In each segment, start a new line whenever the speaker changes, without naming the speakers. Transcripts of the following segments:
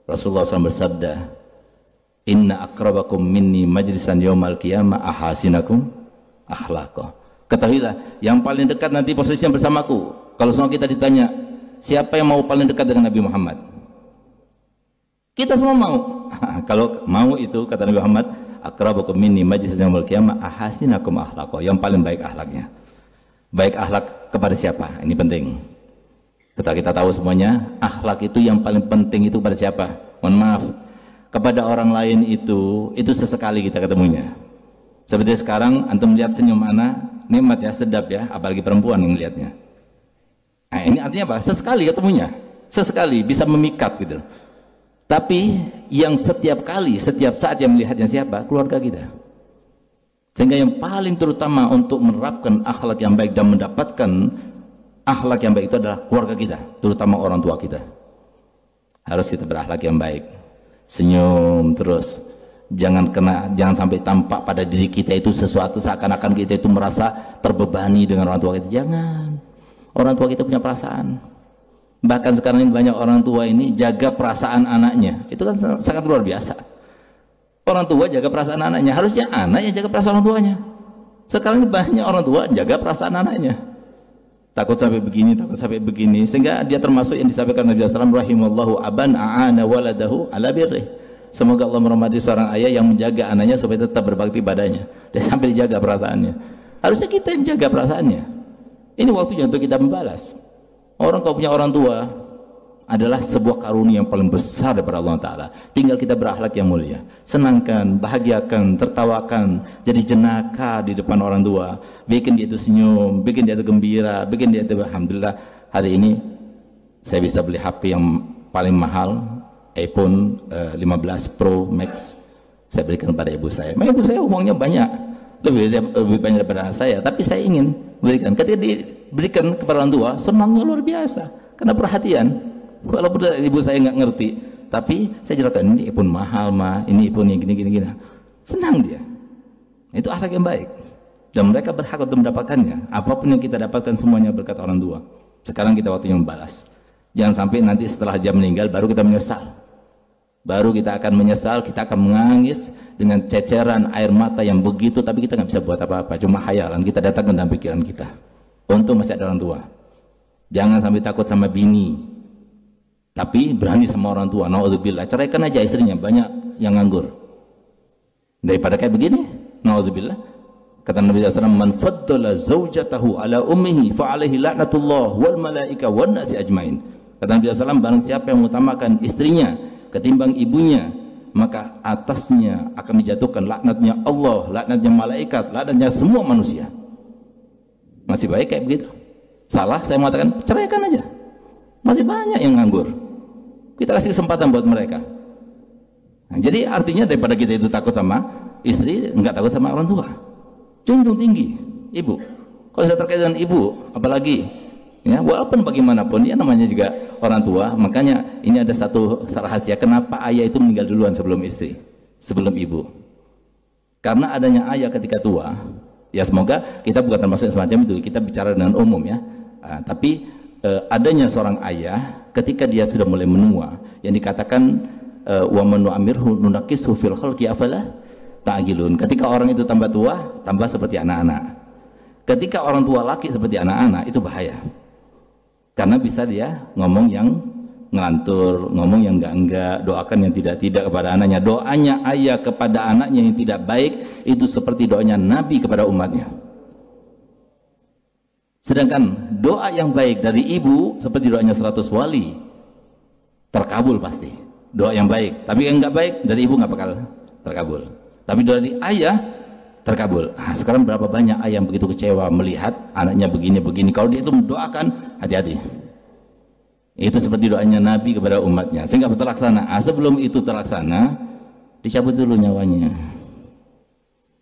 Rasulullah SAW bersabda, inna akrabakum minni majlisan yaumal qiyamah ahasinakum akhlaqa. Ketahuilah, yang paling dekat nanti posisinya bersamaku. Kalau semua kita ditanya, siapa yang mau paling dekat dengan Nabi Muhammad? Kita semua mau. Kalau mau itu, kata Nabi Muhammad, akrabakum minni majlisan yaumal qiyamah ahasinakum akhlaqa. Yang paling baik akhlaknya. Baik akhlak kepada siapa? Ini penting. Kita tahu semuanya, akhlak itu yang paling penting itu kepada siapa? Mohon maaf, kepada orang lain itu sesekali kita ketemunya. Seperti sekarang antum lihat senyum anak, nikmat ya, sedap ya, apalagi perempuan yang lihatnya. Nah, ini artinya apa? Sesekali ketemunya, sesekali bisa memikat gitu. Tapi yang setiap kali, setiap saat yang melihatnya siapa? Keluarga kita. Sehingga yang paling terutama untuk menerapkan akhlak yang baik dan mendapatkan akhlak yang baik itu adalah keluarga kita, terutama orang tua kita. Harus kita berakhlak yang baik. Senyum terus. Jangan sampai tampak pada diri kita itu sesuatu seakan-akan kita itu merasa terbebani dengan orang tua kita. Jangan. Orang tua kita punya perasaan. Bahkan sekarang ini banyak orang tua ini jaga perasaan anaknya. Itu kan sangat luar biasa. Orang tua jaga perasaan anaknya. Harusnya anak yang jaga perasaan orang tuanya. Sekarang ini banyak orang tua jaga perasaan anaknya. Takut sampai begini, sehingga dia termasuk yang disampaikan Nabi SAW, rahimallahu aban a'ana waladahu ala birrih. Semoga Allah merahmati seorang ayah yang menjaga anaknya supaya tetap berbakti padanya. Dia sampai dijaga perasaannya. Harusnya kita yang menjaga perasaannya. Ini waktunya untuk kita membalas. Orang kalau punya orang tua adalah sebuah karunia yang paling besar daripada Allah Ta'ala. Tinggal kita berakhlak yang mulia. Senangkan, bahagiakan, tertawakan, jadi jenaka di depan orang tua. Bikin dia itu senyum, bikin dia itu gembira, bikin dia itu, alhamdulillah hari ini saya bisa beli HP yang paling mahal, iPhone 15 Pro Max. Saya berikan kepada ibu saya. Ibu saya uangnya banyak, lebih banyak daripada saya, tapi saya ingin berikan. Ketika diberikan kepada orang tua, senangnya luar biasa karena perhatian. Walaupun ibu saya nggak ngerti, tapi saya jelaskan, ini iPhone mahal ini iPhone yang gini. Senang dia. Itu akhlak yang baik. Dan mereka berhak untuk mendapatkannya. Apapun yang kita dapatkan semuanya berkat orang tua. Sekarang kita waktunya membalas. Jangan sampai nanti setelah dia meninggal baru kita menyesal. Baru kita akan menyesal, kita akan menangis dengan ceceran air mata yang begitu, tapi kita nggak bisa buat apa-apa. Cuma khayalan kita datangkan dalam pikiran kita. Untung masih ada orang tua. Jangan sampai takut sama bini, tapi berani sama orang tua. Naudzubillah, ceraikan aja istrinya, banyak yang nganggur. Daripada kayak begini, naudzubillah. Kata Nabi SAW, man faddala zawjatahu ala ummihi fa alaihi la'natullah wal malaika wan nasi ajmain. Kata Nabi SAW, barang siapa yang mengutamakan istrinya ketimbang ibunya, maka atasnya akan dijatuhkan laknatnya Allah, laknatnya malaikat, laknatnya semua manusia. Masih baik kayak begitu? Salah saya mengatakan ceraikan aja. Masih banyak yang nganggur. Kita kasih kesempatan buat mereka. Nah, jadi artinya daripada kita itu takut sama istri, enggak takut sama orang tua. Junjung tinggi ibu. Kalau sudah terkait dengan ibu, apalagi ya, walaupun bagaimanapun dia namanya juga orang tua. Makanya ini ada satu rahasia kenapa ayah itu meninggal duluan sebelum istri, sebelum ibu. Karena adanya ayah ketika tua. Ya semoga kita bukan termasuk semacam itu. Kita bicara dengan umum ya. Tapi adanya seorang ayah ketika dia sudah mulai menua, yang dikatakan wa man nu'amirhu nunakkisu fil khalqi afala ta'qilun. Ketika orang itu tambah tua, tambah seperti anak-anak. Ketika orang tua laki seperti anak-anak, itu bahaya. Karena bisa dia ngomong yang ngelantur, ngomong yang enggak, doakan yang tidak kepada anaknya. Doanya ayah kepada anaknya yang tidak baik, itu seperti doanya Nabi kepada umatnya. Sedangkan doa yang baik dari ibu seperti doanya 100 wali, terkabul pasti. Doa yang baik, tapi yang enggak baik dari ibu enggak bakal terkabul. Tapi dari ayah terkabul. Sekarang berapa banyak ayah yang begitu kecewa melihat anaknya begini. Kalau dia itu mendoakan, hati-hati. Itu seperti doanya Nabi kepada umatnya, sehingga terlaksana. Sebelum itu terlaksana, dicabut dulu nyawanya.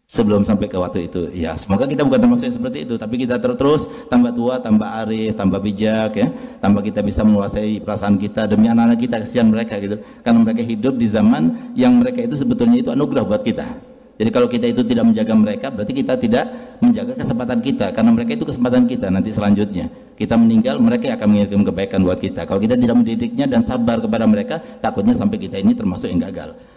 Sebelum sampai ke waktu itu, ya semoga kita bukan termasuk yang seperti itu, tapi kita terus tambah tua, tambah arif, tambah bijak, ya, tambah kita bisa menguasai perasaan kita demi anak-anak kita, kesian mereka gitu, karena mereka hidup di zaman yang mereka itu sebetulnya itu anugerah buat kita. Jadi kalau kita itu tidak menjaga mereka, berarti kita tidak menjaga kesempatan kita, karena mereka itu kesempatan kita. Nanti selanjutnya kita meninggal, mereka akan mengirim kebaikan buat kita. Kalau kita tidak mendidiknya dan sabar kepada mereka, takutnya sampai kita ini termasuk yang gagal.